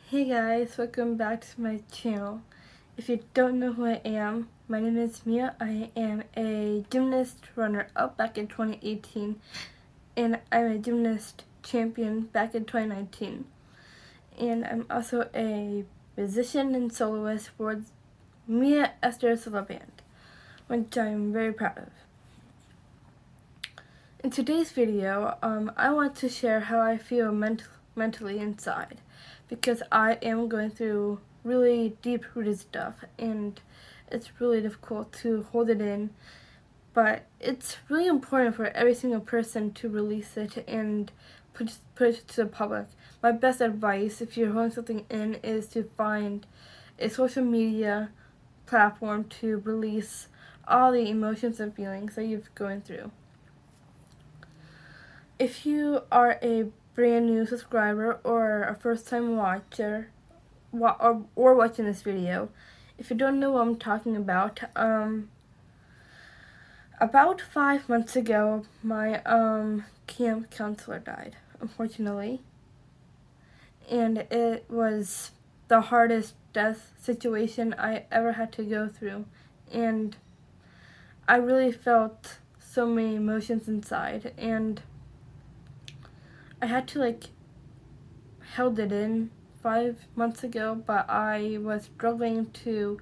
Hey guys, welcome back to my channel. If you don't know who I am, my name is Mia. I am a gymnast runner-up back in 2018, and I'm a gymnast champion back in 2019. And I'm also a musician and soloist for Mia Esther Solo Band, which I'm very proud of. In today's video, I want to share how I feel mentally inside, because I am going through really deep-rooted stuff, and it's really difficult to hold it in, but it's really important for every single person to release it and put it to the public. My best advice, if you're holding something in, is to find a social media platform to release all the emotions and feelings that you've going through. If you are a brand new subscriber or a first time watcher or watching this video, if you don't know what I'm talking about 5 months ago, my camp counselor died, unfortunately, and it was the hardest death situation I ever had to go through, and I really felt so many emotions inside, and I had to held it in 5 months ago, but I was struggling to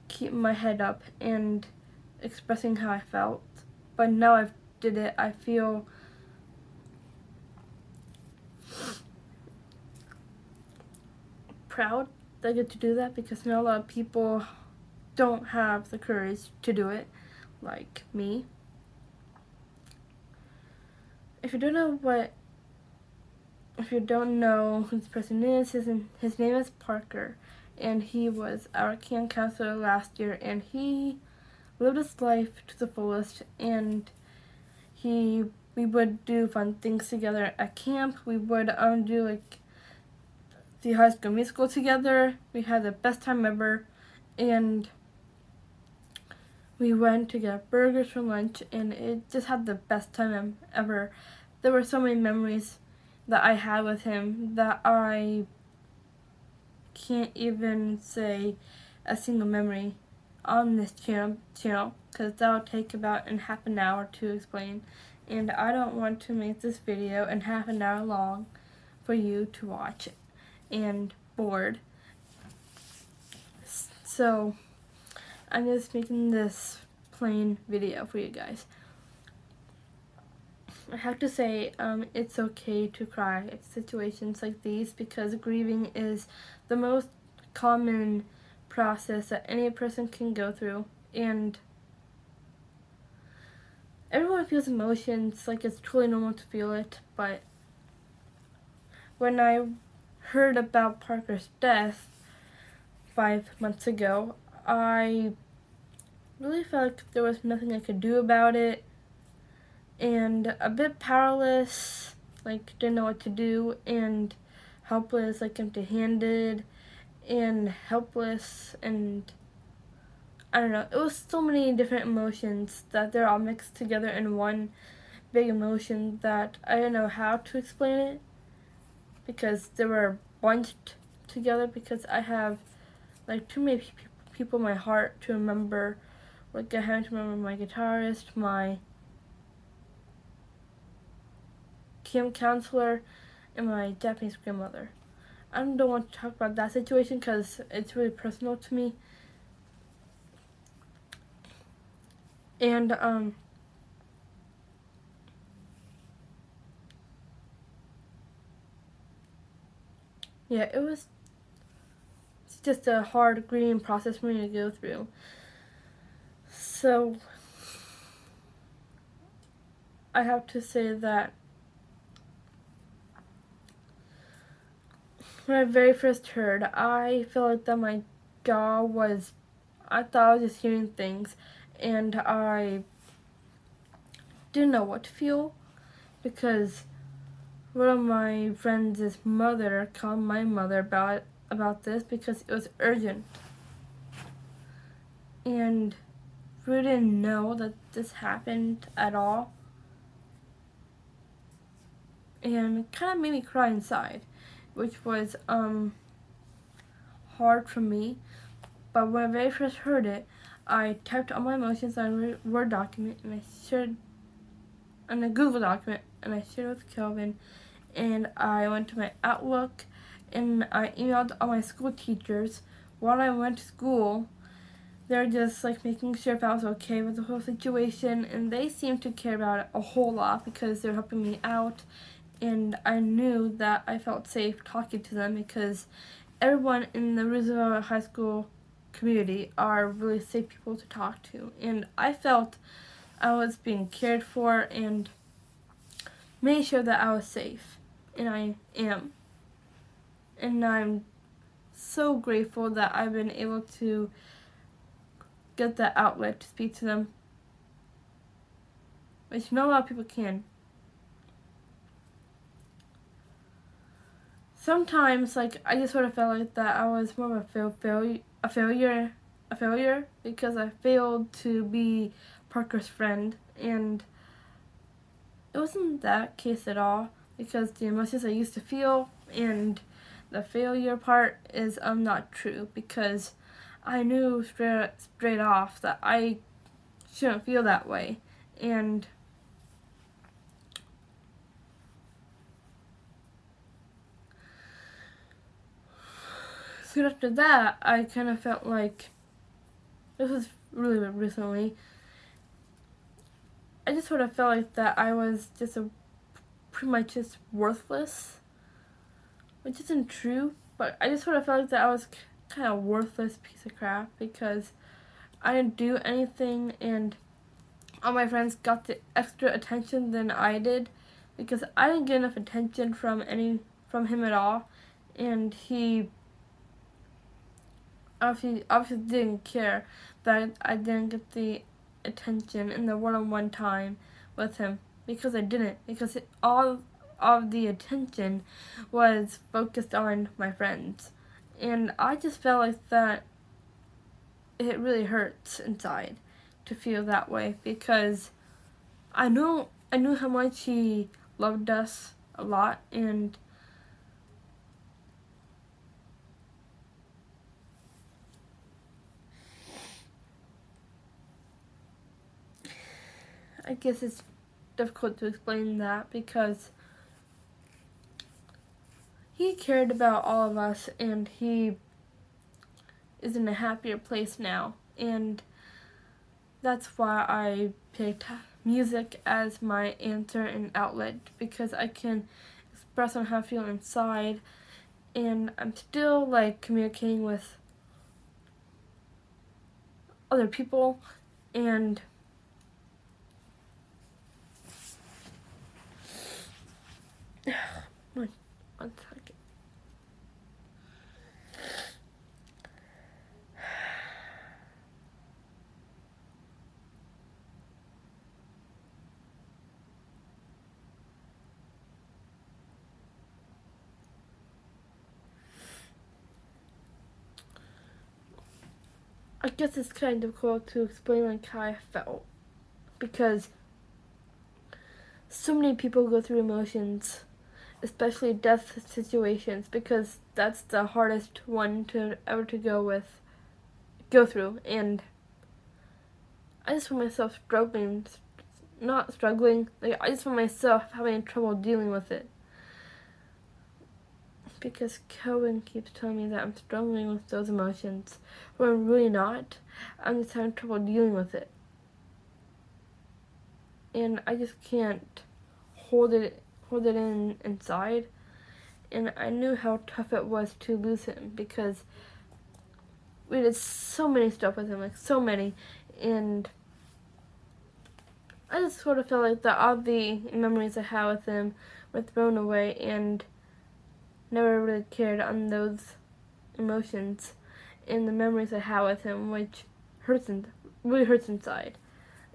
keep my head up and expressing how I felt. But now I've did it, I feel proud that I get to do that, because not a lot of people don't have the courage to do it like me. If you don't know who this person is, his name is Parker, and he was our camp counselor last year, and he lived his life to the fullest, and we would do fun things together at camp. We would do the High School Musical together. We had the best time ever, and we went to get burgers for lunch, and it just had the best time ever. There were so many memories that I had with him that I can't even say a single memory on this channel, because that'll take about half an hour to explain, and I don't want to make this video in half an hour long for you to watch and bored. So I'm just making this plain video for you guys. I have to say, it's okay to cry in situations like these, because grieving is the most common process that any person can go through, and everyone feels emotions, it's totally normal to feel it. But when I heard about Parker's death 5 months ago, I really felt like there was nothing I could do about it, and a bit powerless, didn't know what to do, and helpless, empty-handed, and helpless, and I don't know, it was so many different emotions that they're all mixed together in one big emotion that I don't know how to explain it, because they were bunched together, because I have too many people in my heart to remember. I have to remember my guitarist, my camp counselor, and my Japanese grandmother. I don't want to talk about that situation because it's really personal to me. And yeah, it's just a hard grieving process for me to go through. So I have to say that when I very first heard, I felt like that my jaw was, I thought I was just hearing things, and I didn't know what to feel, because one of my friends' mother called my mother about this, because it was urgent, and we didn't know that this happened at all, and it kind of made me cry inside, which was hard for me, but when I very first heard it, I typed all my emotions on a Word document and I shared on a Google document and I shared it with Kelvin, and I went to my Outlook and I emailed all my school teachers. While I went to school, they're just like making sure if I was okay with the whole situation, and they seemed to care about it a whole lot because they're helping me out, and I knew that I felt safe talking to them because everyone in the Roosevelt High School community are really safe people to talk to, and I felt I was being cared for and made sure that I was safe, and I am. And I'm so grateful that I've been able to get that outlet to speak to them, which not a lot of people can. Sometimes, like, I just sort of felt like that I was more of a failure because I failed to be Parker's friend, and it wasn't that case at all because the emotions I used to feel and the failure part is not true because I knew straight off that I shouldn't feel that way, and soon after that I kind of felt like, this was really recently, I just sort of felt like that I was just pretty much just worthless, which isn't true, but I just sort of felt like that I was kind of worthless piece of crap because I didn't do anything, and all my friends got the extra attention than I did because I didn't get enough attention from him at all, and he obviously didn't care that I didn't get the attention in the one-on-one time with him because I didn't, because all of the attention was focused on my friends, and I just felt like that it really hurts inside to feel that way because I knew how much he loved us a lot, and I guess it's difficult to explain that because he cared about all of us and he is in a happier place now, and that's why I picked music as my answer and outlet because I can express on how I feel inside, and I'm still like communicating with other people, and one second. I guess it's kind of cool to explain like how I felt because so many people go through emotions, especially death situations, because that's the hardest one to ever to go through, and I just find myself not struggling, like I just find myself having trouble dealing with it because Kelvin keeps telling me that I'm struggling with those emotions when I'm really not. I'm just having trouble dealing with it, and I just can't hold it in inside. And I knew how tough it was to lose him because we did so many stuff with him, like so many, and I just sort of felt like that all the memories I had with him were thrown away and never really cared on those emotions and the memories I had with him, which really hurts inside.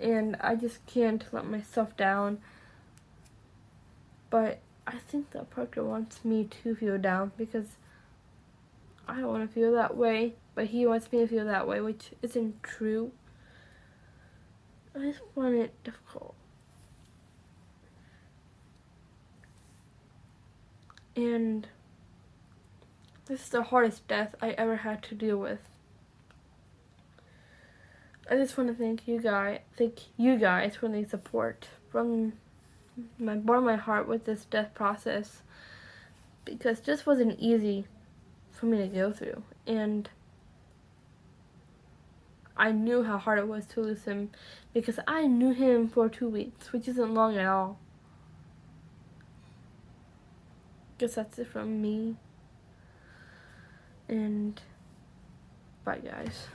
And I just can't let myself down. But I think that Parker wants me to feel down because I don't want to feel that way, but he wants me to feel that way, which isn't true. I just find it difficult. And This is the hardest death I ever had to deal with. I just want to thank you guys for the support from my heart with this death process, because this wasn't easy for me to go through, and I knew how hard it was to lose him, because I knew him for 2 weeks, which isn't long at all. Guess that's it from me, and bye guys.